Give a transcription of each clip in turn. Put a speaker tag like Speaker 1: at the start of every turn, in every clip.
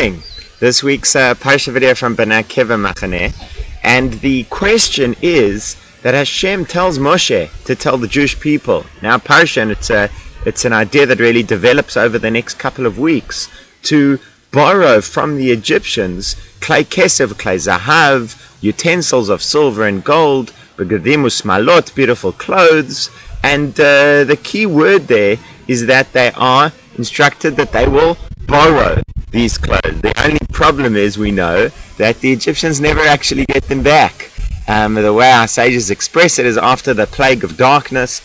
Speaker 1: morning. This week's Parsha video from Bnei Akiva Machaneh, and the question is that Hashem tells Moshe to tell the Jewish people. Now Parsha, and it's an idea that really develops over the next couple of weeks, to borrow from the Egyptians klei kesef, klei zahav, utensils of silver and gold, begadim usmalot, beautiful clothes, and the key word there is that they are instructed that they will borrow these clothes. The only problem is, we know that the Egyptians never actually get them back. The way our sages express it is, after the plague of darkness,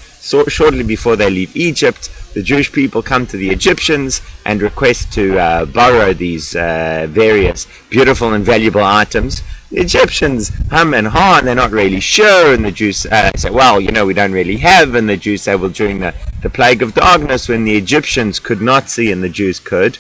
Speaker 1: shortly before they leave Egypt, the Jewish people come to the Egyptians and request to borrow these various beautiful and valuable items. The Egyptians hum and haw, and they're not really sure, and the Jews say, well, we don't really have, and the Jews say, well, during the plague of darkness, when the Egyptians could not see and the Jews could,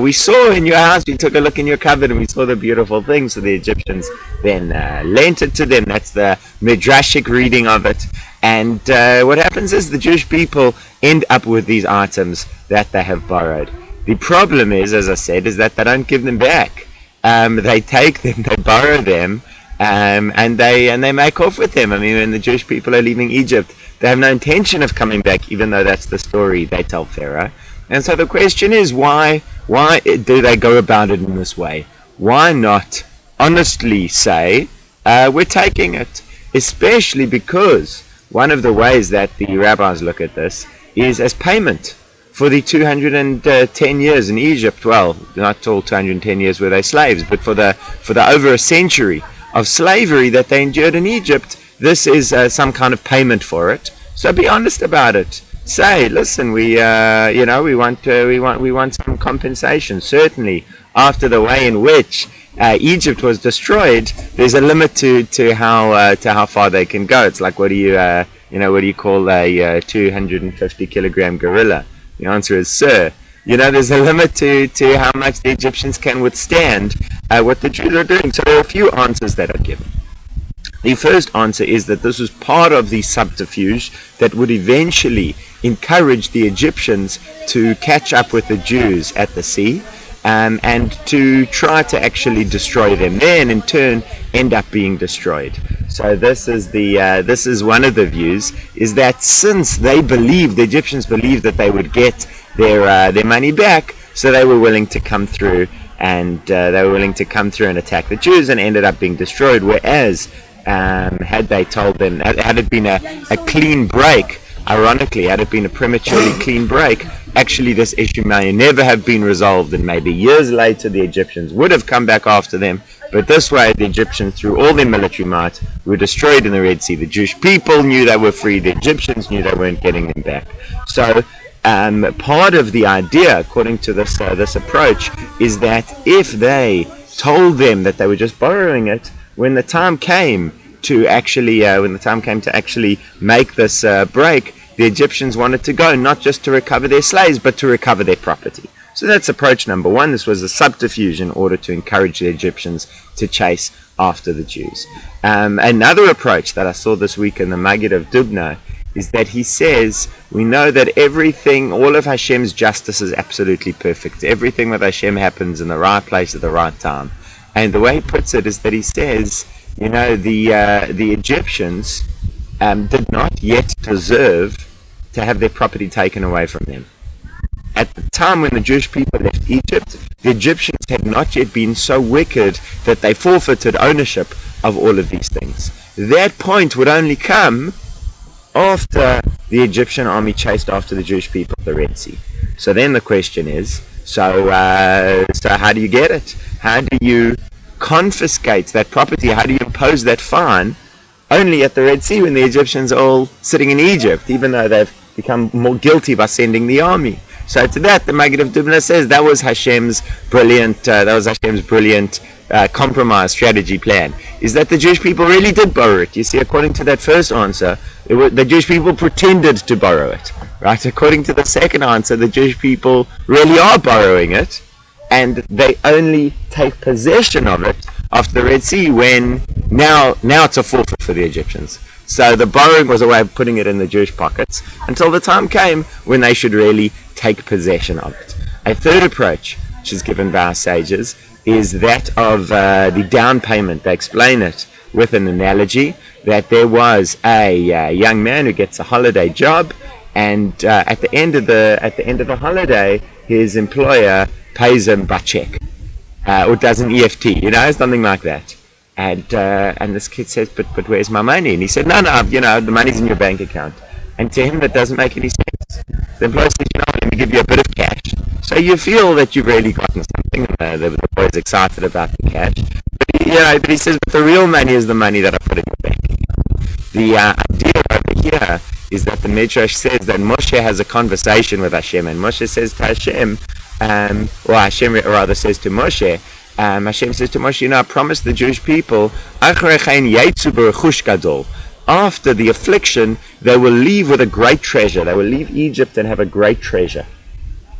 Speaker 1: we saw in your house, we took a look in your cupboard, and we saw the beautiful things. So the Egyptians then lent it to them. That's the midrashic reading of it. And what happens is the Jewish people end up with these items that they have borrowed. The problem is, as I said, is that they don't give them back. They take them, they borrow them, and they make off with them. I mean, when the Jewish people are leaving Egypt, they have no intention of coming back, even though that's the story they tell Pharaoh. And so the question is, why do they go about it in this way? Why not honestly say, we're taking it? Especially because one of the ways that the rabbis look at this is as payment for the 210 years in Egypt. Well, not all 210 years were they slaves, but for the over a century of slavery that they endured in Egypt, this is some kind of payment for it. So be honest about it. Say, listen, we want some compensation. Certainly, after the way in which Egypt was destroyed, there's a limit to how far they can go. It's like, what do you call a 250 kilogram gorilla? The answer is, sir. There's a limit to how much the Egyptians can withstand what the Jews are doing. So there are a few answers that are given. The first answer is that this was part of the subterfuge that would eventually encourage the Egyptians to catch up with the Jews at the sea, and to try to actually destroy them there, and in turn end up being destroyed. So this is one of the views, is that since the Egyptians believed that they would get their money back, so they were willing to come through and attack the Jews, and ended up being destroyed. Whereas had they told them, had it been a clean break, ironically, had it been a prematurely clean break, actually this issue may never have been resolved, and maybe years later the Egyptians would have come back after them. But this way, the Egyptians, through all their military might, were destroyed in the Red Sea. The Jewish people knew they were free. The Egyptians knew they weren't getting them back. So part of the idea, according to this approach, is that if they told them that they were just borrowing it, when the time came to actually make this break, the Egyptians wanted to go, not just to recover their slaves, but to recover their property. So that's approach number one. This was a subterfuge in order to encourage the Egyptians to chase after the Jews. Another approach that I saw this week in the Maggid of Dubno is that he says, we know that everything, all of Hashem's justice is absolutely perfect. Everything with Hashem happens in the right place at the right time. And the way he puts it is that he says, the Egyptians did not yet deserve to have their property taken away from them. At the time when the Jewish people left Egypt, the Egyptians had not yet been so wicked that they forfeited ownership of all of these things. That point would only come after the Egyptian army chased after the Jewish people at the Red Sea. So then the question is, so how do you get it? How do you confiscate that property? How do you impose that fine only at the Red Sea, when the Egyptians are all sitting in Egypt, even though they've become more guilty by sending the army? So to that, the Maggid of Dubno says that was Hashem's brilliant compromise strategy plan, is that the Jewish people really did borrow it. You see, according to that first answer, the Jewish people pretended to borrow it, right? According to the second answer, the Jewish people really are borrowing it, and they only take possession of it after the Red Sea, when now it's a forfeit for the Egyptians. So the borrowing was a way of putting it in the Jewish pockets until the time came when they should really take possession of it. A third approach which is given by our sages, is that of the down payment. They explain it with an analogy that there was a young man who gets a holiday job, and at the end of the holiday, his employer pays him by check, or does an EFT, something like that. And this kid says, but where's my money? And he said, no, the money's in your bank account. And to him, that doesn't make any sense. The employer says, let me give you a bit of cash. So you feel that you've really gotten something. The boy is excited about the cash. But he says, but the real money is the money that I put in the bank account. The idea over here is that the Midrash says that Moshe has a conversation with Hashem, and Moshe says to Hashem, or Hashem rather says to Moshe, Hashem says to Moshe, I promised the Jewish people, after the affliction, they will leave with a great treasure. They will leave Egypt and have a great treasure.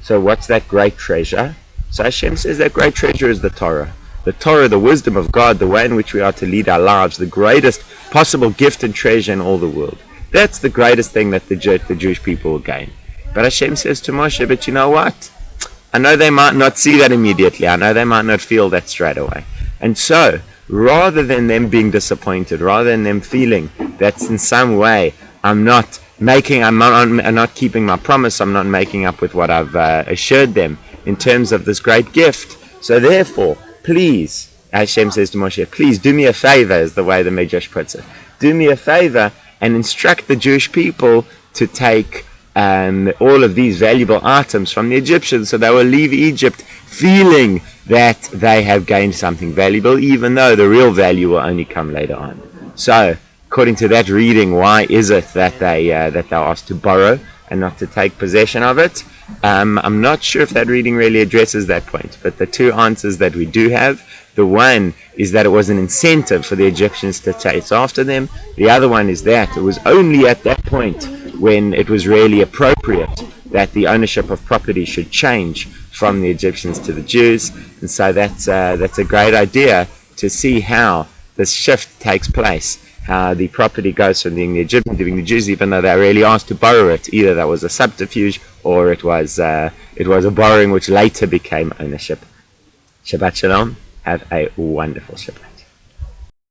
Speaker 1: So what's that great treasure? So Hashem says that great treasure is the Torah. The Torah, the wisdom of God, the way in which we are to lead our lives, the greatest possible gift and treasure in all the world. That's the greatest thing that the Jewish people will gain. But Hashem says to Moshe, but you know what? I know they might not see that immediately. I know they might not feel that straight away. And so, rather than them being disappointed, rather than them feeling that in some way I'm not keeping my promise, I'm not making up with what I've assured them in terms of this great gift. So therefore, please, Hashem says to Moshe, please do me a favor, is the way the Midrash puts it. Do me a favor and instruct the Jewish people to take all of these valuable items from the Egyptians, so they will leave Egypt feeling that they have gained something valuable, even though the real value will only come later on. So, according to that reading, why is it that they're asked to borrow and not to take possession of it? I'm not sure if that reading really addresses that point, but the two answers that we do have, the one is that it was an incentive for the Egyptians to chase after them. The other one is that it was only at that point when it was really appropriate that the ownership of property should change from the Egyptians to the Jews. And so that's a great idea to see how this shift takes place, how the property goes from being the Egyptians to being the Jews, even though they really asked to borrow it. Either that was a subterfuge, or it was a borrowing which later became ownership. Shabbat Shalom. Have a wonderful Shabbat.